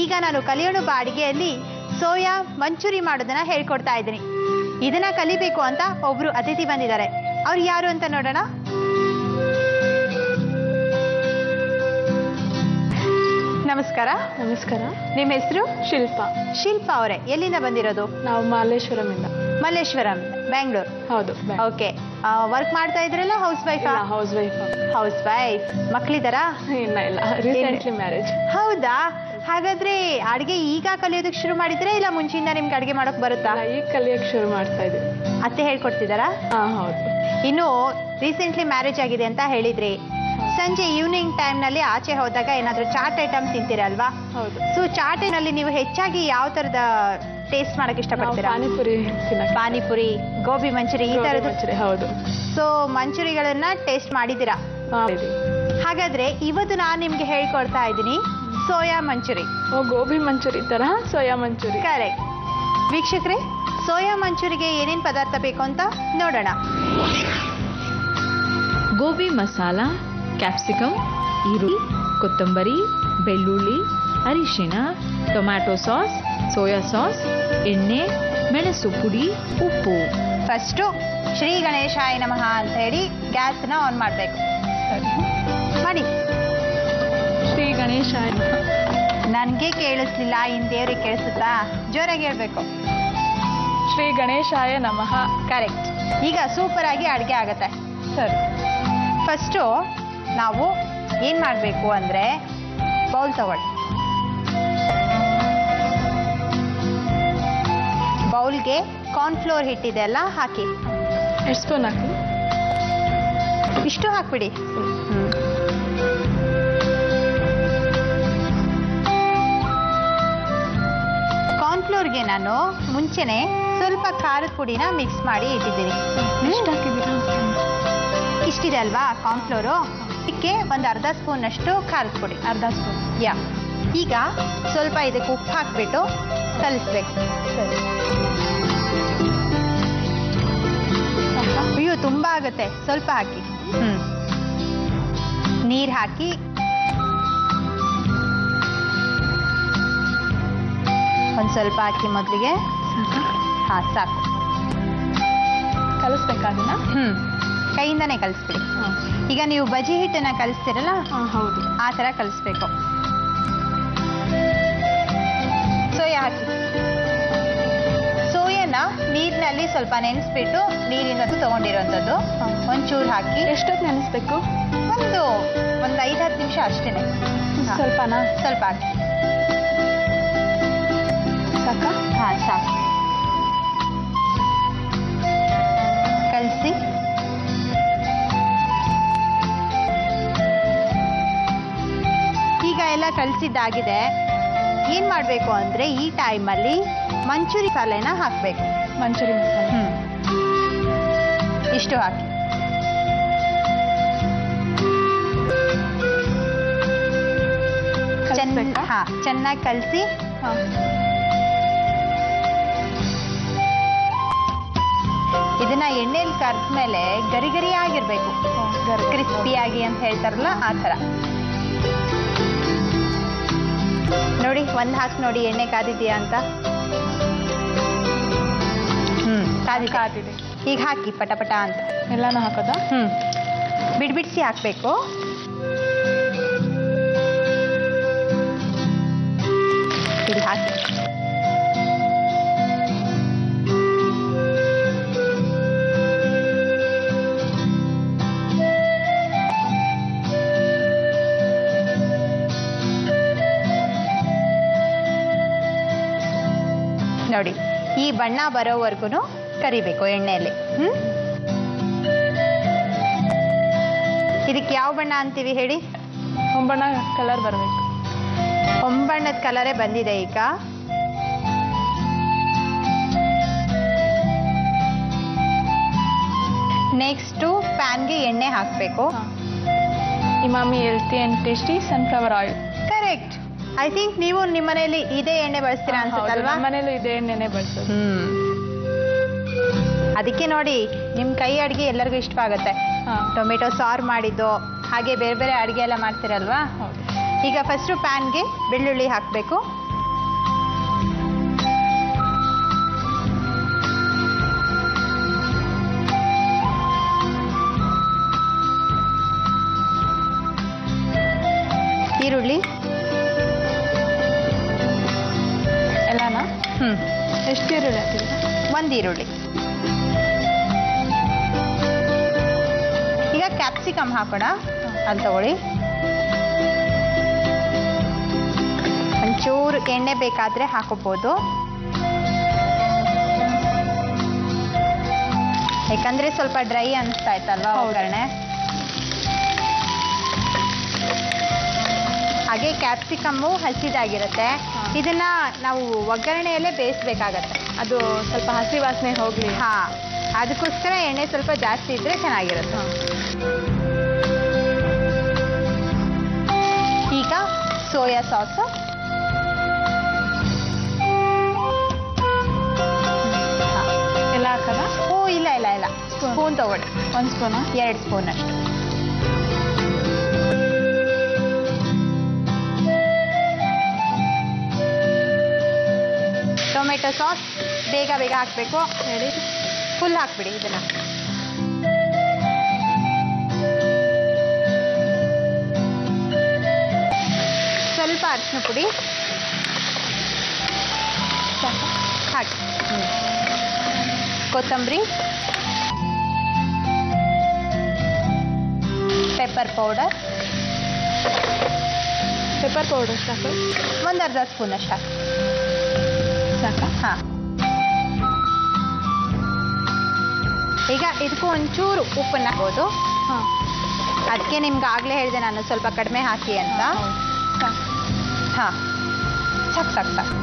ಈಗ ನಾನು ಕಲಿಯೋಣ ಅಡಿಗೆಯಲ್ಲಿ ಸೋಯಾ ಮಂಚೂರಿ ಮಾಡೋದನ್ನ ಹೇಳ್ಕೊಡ್ತಾ ಇದ್ದೀನಿ. ಇದನ್ನ ಕಲಿಬೇಕು ಅಂತ ಒಬ್ರು ಅತಿಥಿ ಬಂದಿದ್ದಾರೆ. ಅವ್ರು ಯಾರು ಅಂತ ನೋಡೋಣ. ನಮಸ್ಕಾರ. ನಮಸ್ಕಾರ. ನಿಮ್ಮ ಹೆಸರು? ಶಿಲ್ಪಾ. ಶಿಲ್ಪಾ ಅವರೇ, ಎಲ್ಲಿಂದ ಬಂದಿರೋದು? ನಾವು ಮಲ್ಲೇಶ್ವರಂ. ಬ್ಯಾಂಗ್ಳೂರ್. ಹೌದು. ಓಕೆ. ವರ್ಕ್ ಮಾಡ್ತಾ ಇದ್ರಲ್ಲ, ಹೌಸ್ ವೈಫ್? House wife. ಮಕ್ಳಿದಾರಾ? ಇಲ್ಲ, ರೀಸೆಂಟ್ಲಿ ಮ್ಯಾರೇಜ್. ಹೌದಾ? ಹಾಗಾದ್ರೆ ಅಡ್ಗೆ ಈಗ ಕಲಿಯೋದಕ್ಕೆ ಶುರು ಮಾಡಿದ್ರೆ ಇಲ್ಲ ಮುಂಚೆಯಿಂದ ನಿಮ್ಗೆ ಅಡ್ಗೆ ಮಾಡೋಕ್ ಬರುತ್ತಾ? ಈಗ ಕಲಿಯಕ್ಕೆ ಶುರು ಮಾಡ್ತಾ ಇದ್ದೀವಿ. ಅತ್ತೆ ಹೇಳ್ಕೊಡ್ತಿದಾರಾ? ಹೌದು. ಇನ್ನು ರೀಸೆಂಟ್ಲಿ ಮ್ಯಾರೇಜ್ ಆಗಿದೆ ಅಂತ ಹೇಳಿದ್ರಿ. ಸಂಜೆ ಈವ್ನಿಂಗ್ ಟೈಮ್ ನಲ್ಲಿ ಆಚೆ ಹೋದಾಗ ಏನಾದ್ರೂ ಚಾಟ್ ಐಟಮ್ ತಿಂತೀರಲ್ವಾ? ಹೌದು. ಸೊ ಚಾಟಿನಲ್ಲಿ ನೀವು ಹೆಚ್ಚಾಗಿ ಯಾವ ತರದ ಟೇಸ್ಟ್ ಮಾಡಕ್ ಇಷ್ಟಪಡ್ತೀರಾ? ಪಾನಿಪುರಿ, ಗೋಬಿ ಮಂಚೂರಿ, ಈ ತರದ್ದು. ಹೌದು. ಸೊ ಮಂಚೂರಿಗಳನ್ನ ಟೇಸ್ಟ್ ಮಾಡಿದ್ದೀರಾ? ಹಾಗಾದ್ರೆ ಇವತ್ತು ನಾನು ನಿಮ್ಗೆ ಹೇಳ್ಕೊಡ್ತಾ ಇದ್ದೀನಿ ಸೋಯಾ ಮಂಚೂರಿ. ಗೋಬಿ ಮಂಚೂರಿ ತರ ಸೋಯಾ ಮಂಚೂರಿ. ಕರೆಕ್ಟ್. ವೀಕ್ಷಕರೇ, ಸೋಯಾ ಮಂಚೂರಿಗೆ ಏನೇನ್ ಪದಾರ್ಥ ಬೇಕು ಅಂತ ನೋಡೋಣ. ಗೋಬಿ ಮಸಾಲ, ಕ್ಯಾಪ್ಸಿಕಮ್, ಈರುಳ್ಳಿ, ಕೊತ್ತಂಬರಿ, ಬೆಳ್ಳುಳ್ಳಿ, ಅರಿಶಿಣ, ಟೊಮ್ಯಾಟೊ ಸಾಸ್, ಸೋಯಾ ಸಾಸ್, ಎಣ್ಣೆ, ಮೆಣಸು ಪುಡಿ, ಉಪ್ಪು. ಫಸ್ಟು ಶ್ರೀ ಗಣೇಶಾಯ ನಮಃ ಅಂತ ಹೇಳಿ ಗ್ಯಾಸ್ನ ಆನ್ ಮಾಡಬೇಕು. ಮಾಡಿ. ಶ್ರೀ ಗಣೇಶಾಯ. ನನಗೆ ಕೇಳಿಸ್ಲಿಲ್ಲ, ಇನ್ ದೇವ್ರಿಗೆ ಕೇಳಿಸುತ್ತಾ? ಜೋರಾಗಿ ಹೇಳ್ಬೇಕು. ಶ್ರೀ ಗಣೇಶಾಯ ನಮಃ. ಕರೆಕ್ಟ್. ಈಗ ಸೂಪರ್ ಆಗಿ ಅಡುಗೆ ಆಗತ್ತೆ. ಸರಿ. ಫಸ್ಟು ನಾವು ಏನು ಮಾಡಬೇಕು ಅಂದರೆ, ಬೌಲ್ ತಗೊಳ್ಳಿ. ಬೌಲ್ಗೆ ಕಾರ್ನ್ಫ್ಲೋರ್ ಹಿಟ್ಟಿದೆ ಅಲ್ಲ, ಹಾಕಿ. ಎಷ್ಟು ಸ್ಪೂನ್ ಹಾಕಿ? ಇಷ್ಟು ಹಾಕ್ಬಿಡಿ. ಕಾರ್ನ್ಫ್ಲೋರ್ಗೆ ನಾನು ಮುಂಚೆನೆ ಸ್ವಲ್ಪ ಖಾರದ ಪುಡಿನ ಮಿಕ್ಸ್ ಮಾಡಿ ಇಟ್ಟಿದ್ದೀನಿ. ಎಷ್ಟು ಹಾಕಿದ್ದೀರಾ? ಇಷ್ಟಿದೆ ಅಲ್ವಾ ಕಾರ್ನ್ಫ್ಲೋರು, ಇದಕ್ಕೆ ಒಂದು ಅರ್ಧ ಸ್ಪೂನ್ ಅಷ್ಟು ಖಾರದ ಪುಡಿ. ಅರ್ಧ ಸ್ಪೂನ್. ಈಗ ಸ್ವಲ್ಪ ಇದಕ್ಕೆ ಉಪ್ಪು ಹಾಕ್ಬಿಟ್ಟು ಕಲಿಸ್ಬೇಕು. ಸರಿ. ಅಯ್ಯೋ ತುಂಬಾ ಆಗುತ್ತೆ, ಸ್ವಲ್ಪ ಹಾಕಿ. ನೀರು ಹಾಕಿ ಒಂದು ಸ್ವಲ್ಪ ಹಾಕಿ ಮೊದಲಿಗೆ. ಸಾಕು. ಕಲಿಸ್ಬೇಕಾದನ್ನ? ಕೈಯಿಂದಾನೇ ಕಲಿಸ್ಬಿಡಿ. ಈಗ ನೀವು ಬಜಿ ಹಿಟ್ಟನ್ನ ಕಲಿಸ್ತೀರಲ್ಲ, ಹೌದು, ಆ ಥರ ಕಲಿಸ್ಬೇಕು. ಸೋಯಾ ಹಾಕಿ. ಸೋಯಾನ ನೀರಿನಲ್ಲಿ ಸ್ವಲ್ಪ ನೆನೆಸ್ಬಿಟ್ಟು, ನೀರಿಂದ ತಗೊಂಡಿರೋಂಥದ್ದು ಒಂಚೂರು ಹಾಕಿ. ಎಷ್ಟೊತ್ತು ನೆನೆಸ್ಬೇಕು? ಒಂದು 5-10 ನಿಮಿಷ ಅಷ್ಟೇನೆ. ಸ್ವಲ್ಪನಾ? ಸ್ವಲ್ಪ ಹಾಕಿ. ಸಾಕ? ಸಾಕು. ಕಲಸಿ ಈಗ ಎಲ್ಲ ಕಲಸಿದ್ದಾಗಿದೆ. ಏನ್ ಮಾಡಬೇಕು ಅಂದ್ರೆ, ಈ ಟೈಮಲ್ಲಿ ಮಂಚೂರಿ ಮಸಾಲೆನ ಹಾಕಬೇಕು. ಮಂಚೂರಿ ಮಸಾಲೆ ಇಷ್ಟು ಹಾಕಿ. ಚೆನ್ನಾಗಿ ಕಲಸಿ. ಇದನ್ನ ಎಣ್ಣೆಲಿ ಕರ್ದ ಮೇಲೆ ಗರಿ ಗರಿ ಆಗಿರ್ಬೇಕು, ಕ್ರಿಸ್ಪಿಯಾಗಿ ಅಂತ ಹೇಳ್ತಾರಲ್ಲ, ಆ ಥರ. ನೋಡಿ, ಒಂದು ಹಾಕಿ ನೋಡಿ ಎಣ್ಣೆ ಕಾದಿದೆಯಾ ಅಂತ. ಕಾದಿದೆ. ಈಗ ಹಾಕಿ ಪಟಪಟ ಅಂತ. ಎಲ್ಲಾನು ಹಾಕೋದಾ? ಬಿಡ್ಬಿಡ್ಸಿ ಹಾಕ್ಬೇಕು. ಇದು ಹಾಕಿ. ನೋಡಿ, ಈ ಬಣ್ಣ ಬರೋವರೆಗೂ ಕರಿಬೇಕು ಎಣ್ಣೆಯಲ್ಲಿ. ಇದಕ್ಕೆ ಯಾವ ಬಣ್ಣ ಅಂತೀವಿ ಹೇಳಿ? ಹೊಂಬಣ್ಣ ಕಲರ್ ಬರಬೇಕು. ಹೊಂಬಣ್ಣದ ಕಲರೇ ಬಂದಿದೆ ಈಗ. ನೆಕ್ಸ್ಟು ಪ್ಯಾನ್ಗೆ ಎಣ್ಣೆ ಹಾಕಬೇಕು. Emami healthy and tasty sunflower oil. Correct. I think ನೀವು ನಿಮ್ಮ ಮನೆಯಲ್ಲಿ ಇದೇ ಎಣ್ಣೆ ಬಳಸ್ತೀರಾ ಅನ್ಸುತ್ತಲ್ವಾ? ನಮ್ಮ ಮನೇಲೂ ಇದೇ ಎಣ್ಣೆನೆ ಬಳಸೋದು. ಅದಕ್ಕೆ ನೋಡಿ ನಿಮ್ಮ ಕೈ ಅಡುಗೆ ಎಲ್ಲರಿಗೂ ಇಷ್ಟವಾಗುತ್ತೆ. ಹಾಂ ಟೊಮೆಟೊ ಸಾರು ಮಾಡಿದ್ದು, ಹಾಗೆ ಬೇರೆ ಬೇರೆ ಅಡುಗೆ ಎಲ್ಲ ಮಾಡ್ತೀರಲ್ವಾ? ಹೌದು. ಈಗ ಫಸ್ಟು ಪ್ಯಾನ್ಗೆ ಬೆಳ್ಳುಳ್ಳಿ ಹಾಕಬೇಕು. ಈರುಳ್ಳಿ ಎಲ್ಲನಾ? ಹ್ಞೂ ಎಷ್ಟು ಈರುಳ್ಳಿ ಹಾಕ್ತೀವಿ? ಒಂದು ಈರುಳ್ಳಿ. ಈಗ ಕ್ಯಾಪ್ಸಿಕಮ್ ಹಾಕೋಣ. ಅಲ್ಲಿ ತಗೊಳ್ಳಿ. ಒಂಚೂರು ಎಣ್ಣೆ ಬೇಕಾದರೆ ಹಾಕೋಬೋದು, ಯಾಕಂದರೆ ಸ್ವಲ್ಪ ಡ್ರೈ ಅನಿಸ್ತಾ ಇತ್ತಲ್ವಾ ಒಗ್ಗರಣೆ. ಹಾಗೆ ಕ್ಯಾಪ್ಸಿಕಮ್ಮು ಹಸಿದಾಗಿರುತ್ತೆ. ಇದನ್ನ ನಾವು ಒಗ್ಗರಣೆಯಲ್ಲೇ ಬೇಯಿಸ್ಬೇಕಾಗತ್ತೆ. ಅದು ಸ್ವಲ್ಪ ಹಸಿ ವಾಸನೆ ಹೋಗಲಿ. ಹಾಂ, ಅದಕ್ಕೋಸ್ಕರ ಎಣ್ಣೆ ಸ್ವಲ್ಪ ಜಾಸ್ತಿ ಇದ್ದರೆ ಚೆನ್ನಾಗಿರುತ್ತೆ. ಈಗ ಸೋಯಾ ಸಾಸು, ಎಲ್ಲ ಹಾಕದ? ಓ ಇಲ್ಲ ಇಲ್ಲ ಇಲ್ಲ, ಸ್ಪೂನ್ ತಗೊಳ್ಳಿ. 1 ಸ್ಪೂನಾ? 2 ಸ್ಪೂನ್ ಅಷ್ಟು. ಟೊಮೆಟೊ ಸಾಸ್ ಬೇಗ ಬೇಗ ಹಾಕಬೇಕು. ಹೇಳಿ. ಫುಲ್ ಹಾಕ್ಬಿಡಿ ಇದನ್ನ. ಸ್ವಲ್ಪ ಅರಿಶಿನ ಪುಡಿ ಹಾಕಿ. ಕೊತ್ತಂಬರಿ, ಪೆಪ್ಪರ್ ಪೌಡರ್, ಪೆಪ್ಪರ್ ಪೌಡರ್ ಸಾಕು? ಒಂದು ಅರ್ಧ ಸ್ಪೂನ್ ಅಷ್ಟು ಹಾಕಿ. ಸಾಕಾ? ಹಾಂ. ಈಗ ಇದಕ್ಕೂ ಒಂಚೂರು ಉಪ್ಪನ್ನ ಹಾಕೋದು. ಹಾಂ. ಅದಕ್ಕೆ ನಿಮ್ಗೆ ಆಗಲೇ ಹೇಳಿದೆ ನಾನು ಸ್ವಲ್ಪ ಕಡಿಮೆ ಹಾಕಿ ಅಂತ. ಸಾಕು. ಹಾಂ, ಸಾಕು ಸಾಕು ಸಾಕು.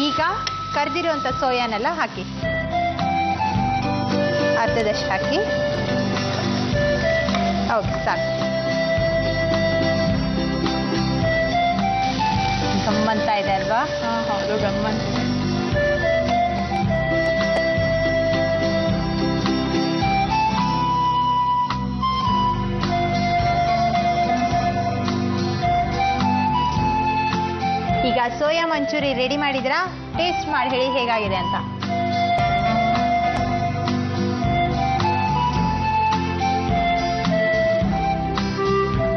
ಈಗ ಕರ್ದಿರುವಂಥ ಸೋಯಾನೆಲ್ಲ ಹಾಕಿ, ಅರ್ಧದಷ್ಟು ಹಾಕಿ. ಓಕೆ, ಸಾಕು. ಗಮ್ಮಂತ ಇದೆ ಅಲ್ವಾ? ಹಾಂ ಹೌದು, ಗಮ್ಮಂತಿದೆ. ಈಗ ಸೋಯಾ ಮಂಚೂರಿ ರೆಡಿ ಮಾಡಿದ್ರಾ? ಟೇಸ್ಟ್ ಮಾಡಿ ಹೇಳಿ ಹೇಗಾಗಿದೆ ಅಂತ.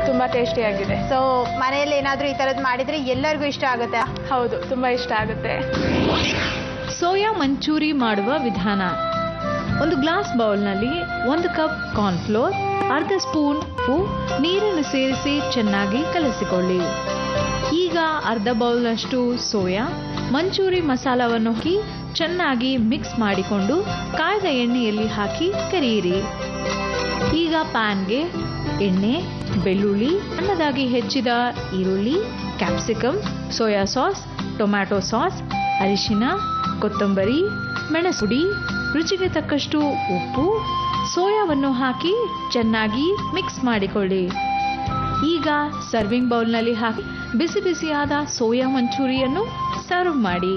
ತುಂಬ ಟೇಸ್ಟಿಯಾಗಿದೆ. ಸೊ ಮನೆಯಲ್ಲಿ ಏನಾದರೂ ಈ ಥರದ್ದು ಮಾಡಿದರೆ ಎಲ್ಲರಿಗೂ ಇಷ್ಟ ಆಗುತ್ತೆ. ಹೌದು, ತುಂಬ ಇಷ್ಟ ಆಗುತ್ತೆ. ಸೋಯಾ ಮಂಚೂರಿ ಮಾಡುವ ವಿಧಾನ: ಒಂದು ಗ್ಲಾಸ್ ಬೌಲ್ನಲ್ಲಿ 1 ಕಪ್ ಕಾರ್ನ್ಫ್ಲೋರ್, ಅರ್ಧ ಸ್ಪೂನ್ ಉಪ್ಪು, ನೀರನ್ನು ಸೇರಿಸಿ ಚೆನ್ನಾಗಿ ಕಲಸಿಕೊಳ್ಳಿ. ಈಗ ಅರ್ಧ ಬೌಲ್ನಷ್ಟು ಸೋಯಾ ಮಂಚೂರಿ ಮಸಾಲವನ್ನು ಹಾಕಿ ಚೆನ್ನಾಗಿ ಮಿಕ್ಸ್ ಮಾಡಿಕೊಂಡು ಕಾಯ್ದ ಎಣ್ಣೆಯಲ್ಲಿ ಹಾಕಿ ಕರಿಯಿರಿ. ಈಗ ಪ್ಯಾನ್ಗೆ ಎಣ್ಣೆ, ಬೆಳ್ಳುಳ್ಳಿ, ಸಣ್ಣದಾಗಿ ಹೆಚ್ಚಿದ ಈರುಳ್ಳಿ, capsicum, soya sauce, tomato sauce, ಅರಿಶಿನ, ಕೊತ್ತಂಬರಿ, ಮೆಣಸುಡಿ, ರುಚಿಗೆ ತಕ್ಕಷ್ಟು ಉಪ್ಪು, ಸೋಯಾವನ್ನು ಹಾಕಿ ಚೆನ್ನಾಗಿ ಮಿಕ್ಸ್ ಮಾಡಿಕೊಳ್ಳಿ. ಈಗ ಸರ್ವಿಂಗ್ ಬೌಲ್ನಲ್ಲಿ ಹಾಕಿ ಬಿಸಿ ಬಿಸಿಯಾದ ಸೋಯಾ ಮಂಚೂರಿಯನ್ನು ಸರ್ವ್ ಮಾಡಿ.